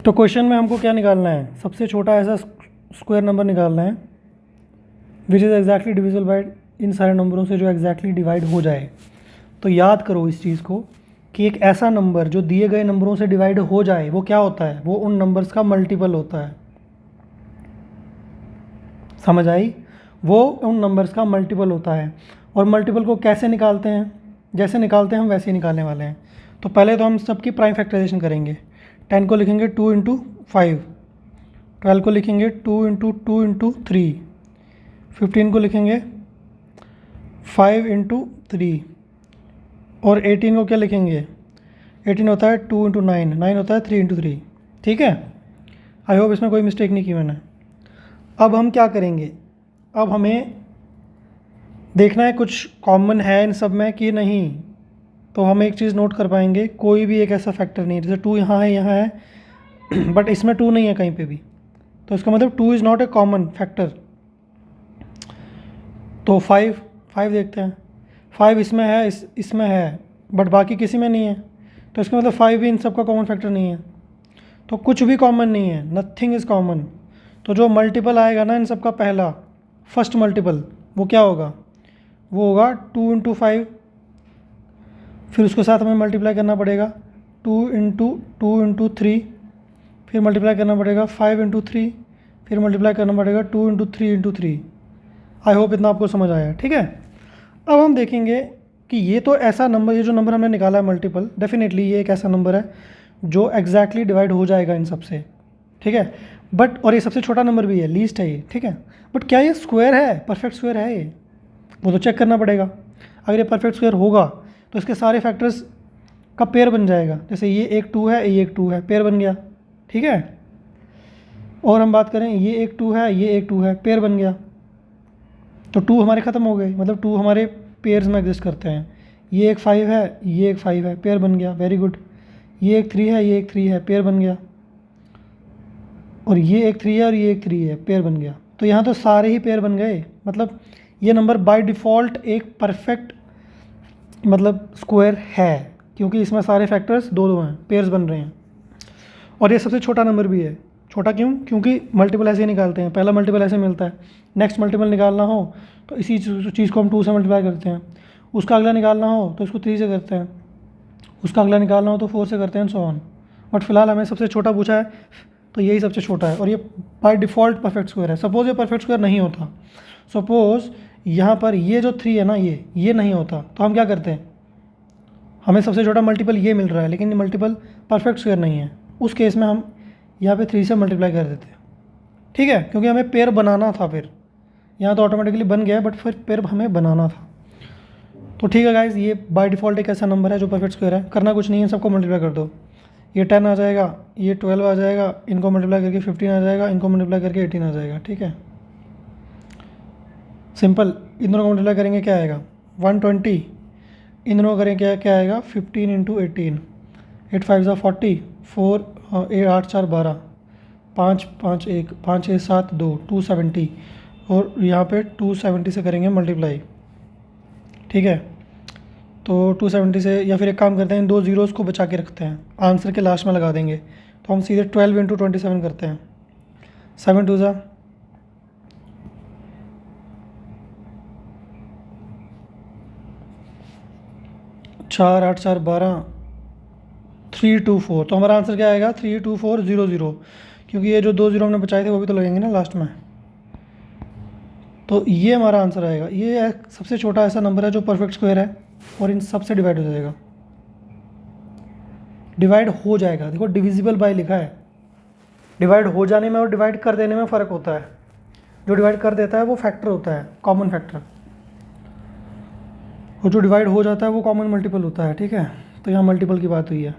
तो क्वेश्चन में हमको क्या निकालना है, सबसे छोटा ऐसा स्क्वायर नंबर निकालना है which is exactly divisible by इन सारे नंबरों से जो एग्जैक्टली डिवाइड हो जाए। तो याद करो इस चीज़ को कि एक ऐसा नंबर जो दिए गए नंबरों से डिवाइड हो जाए वो क्या होता है, वो उन नंबर्स का मल्टीपल होता है। समझ आई? वो उन नंबर्स का मल्टीपल होता है। और मल्टीपल को कैसे निकालते हैं, जैसे निकालते हैं हम वैसे ही निकालने वाले हैं। तो पहले तो हम सबकी प्राइम फैक्टराइजेशन करेंगे। 10 को लिखेंगे 2 इंटू 5, 12 को लिखेंगे 2 इंटू 2 इंटू 3, 15 को लिखेंगे 5 इंटू 3 और 18 को क्या लिखेंगे, 18 होता है 2 इंटू 9, 9 होता है 3 इंटू 3। ठीक है, आई होप इसमें कोई मिस्टेक नहीं की मैंने। अब हम क्या करेंगे, अब हमें देखना है कुछ कॉमन है इन सब में कि नहीं। तो हम एक चीज़ नोट कर पाएंगे, कोई भी एक ऐसा फैक्टर नहीं है, जैसे 2 यहाँ है बट इसमें 2 नहीं है कहीं पे भी, तो इसका मतलब 2 is not a common factor. तो 5 देखते हैं, 5 इसमें है, इसमें है बट बाकी किसी में नहीं है, तो इसका मतलब 5 भी इन सब का कॉमन फैक्टर नहीं है। तो कुछ भी कॉमन नहीं है, नथिंग इज़ कॉमन। तो जो मल्टीपल आएगा ना इन सब का पहला फर्स्ट मल्टीपल वो क्या होगा, वो होगा 2 इंटू 5, फिर उसके साथ हमें मल्टीप्लाई करना पड़ेगा 2 इंटू 3, फिर मल्टीप्लाई करना पड़ेगा 5 इंटू 3, फिर मल्टीप्लाई करना पड़ेगा 2 इंटू 3 इंटू 3। आई होप इतना आपको समझ आया। ठीक है, अब हम देखेंगे कि ये तो ऐसा नंबर, ये जो नंबर हमने निकाला है मल्टीपल, डेफिनेटली ये एक ऐसा नंबर है जो एग्जैक्टली डिवाइड हो जाएगा इन सबसे। ठीक है, बट और ये सबसे छोटा नंबर भी है, लीस्ट है ये। ठीक है, बट क्या ये स्क्वायर है, परफेक्ट स्क्वायर है ये, वो तो चेक करना पड़ेगा। अगर ये परफेक्ट स्क्वायर होगा तो इसके सारे फैक्टर्स का पेयर बन जाएगा। जैसे ये एक 2 है, ये एक 2 है, पेयर बन गया। ठीक है, और हम बात करें ये एक 2 है, ये एक 2 है, पेयर बन गया। तो 2 हमारे ख़त्म हो गए, मतलब 2 हमारे पेयर्स में एग्जिस्ट करते हैं। ये एक 5 है, ये एक 5 है, पेयर बन गया, वेरी गुड। ये एक 3 है, ये एक 3 है, पेयर बन गया। और ये एक 3 है और ये एक 3 है, पेयर बन गया। तो यहाँ तो सारे ही पेयर बन गए, मतलब ये नंबर बाय डिफ़ॉल्ट एक परफेक्ट मतलब स्क्वायर है, क्योंकि इसमें सारे फैक्टर्स 2 हैं, पेयर्स बन रहे हैं। और ये सबसे छोटा नंबर भी है। छोटा क्यों? क्योंकि मल्टीपल ऐसे ही निकालते हैं, पहला मल्टीपल ऐसे मिलता है, नेक्स्ट मल्टीपल निकालना हो तो इसी चीज़ को हम 2 से मल्टीप्लाई करते हैं, उसका अगला निकालना हो तो इसको 3 से करते हैं, उसका अगला निकालना हो तो 4 से करते हैं, सो ऑन। बट फिलहाल हमें सबसे छोटा पूछा है तो यही सबसे छोटा है, और ये बाय डिफ़ॉल्ट परफेक्ट स्क्वायर है। सपोज़ ये परफेक्ट स्क्वायर नहीं होता, सपोज़ यहाँ पर ये जो 3 है ना, ये नहीं होता, तो हम क्या करते हैं, हमें सबसे छोटा मल्टीपल ये मिल रहा है लेकिन ये मल्टीपल परफेक्ट स्क्वायर नहीं है, उस केस में हम यहाँ पे 3 से मल्टीप्लाई कर देते हैं। ठीक है, क्योंकि हमें पेयर बनाना था, फिर यहाँ तो ऑटोमेटिकली बन गया बट फिर पेयर हमें बनाना था। तो ठीक है गाइज, ये बाय डिफ़ॉल्ट एक ऐसा नंबर है जो परफेक्ट स्क्वायर है। करना कुछ नहीं है, सबको मल्टीप्लाई कर दो। ये 10 आ जाएगा, ये 12 आ जाएगा, इनको मल्टीप्लाई करके 15 आ जाएगा, इनको मल्टीप्लाई करके 18 आ जाएगा। ठीक है, सिंपल। इन दोनों को मल्टीप्लाई करेंगे क्या आएगा, 120। इन दोनों को करेंगे क्या आएगा, 15 इंटू 18, 8 5 ज़ा 40, 4 8 4 12, 5 5 1 5 6 7 2, 270, और यहाँ पे 270 से करेंगे मल्टीप्लाई। ठीक है, तो 270 से, या फिर एक काम करते हैं, इन 2 ज़ीरोज़ को बचा के रखते हैं, आंसर के लास्ट में लगा देंगे। तो हम सीधे 12 इंटू 27 करते हैं, 7 2 ज़ा 4 8 4 12, 3 2 4। तो हमारा आंसर क्या आएगा, 3 2 4 0 0, क्योंकि ये जो 2 ज़ीरो हमने बचाए थे वो भी तो लगेंगे ना लास्ट में। तो ये हमारा आंसर आएगा। ये सबसे छोटा ऐसा नंबर है जो परफेक्ट स्क्वायर है और इन सब से डिवाइड हो जाएगा, डिवाइड हो जाएगा। देखो डिविजिबल बाय लिखा है, डिवाइड हो जाने में और डिवाइड कर देने में फ़र्क होता है। जो डिवाइड कर देता है वो फैक्टर होता है, कॉमन फैक्टर, और जो डिवाइड हो जाता है वो कॉमन मल्टीपल होता है। ठीक है, तो यहाँ मल्टीपल की बात हुई है।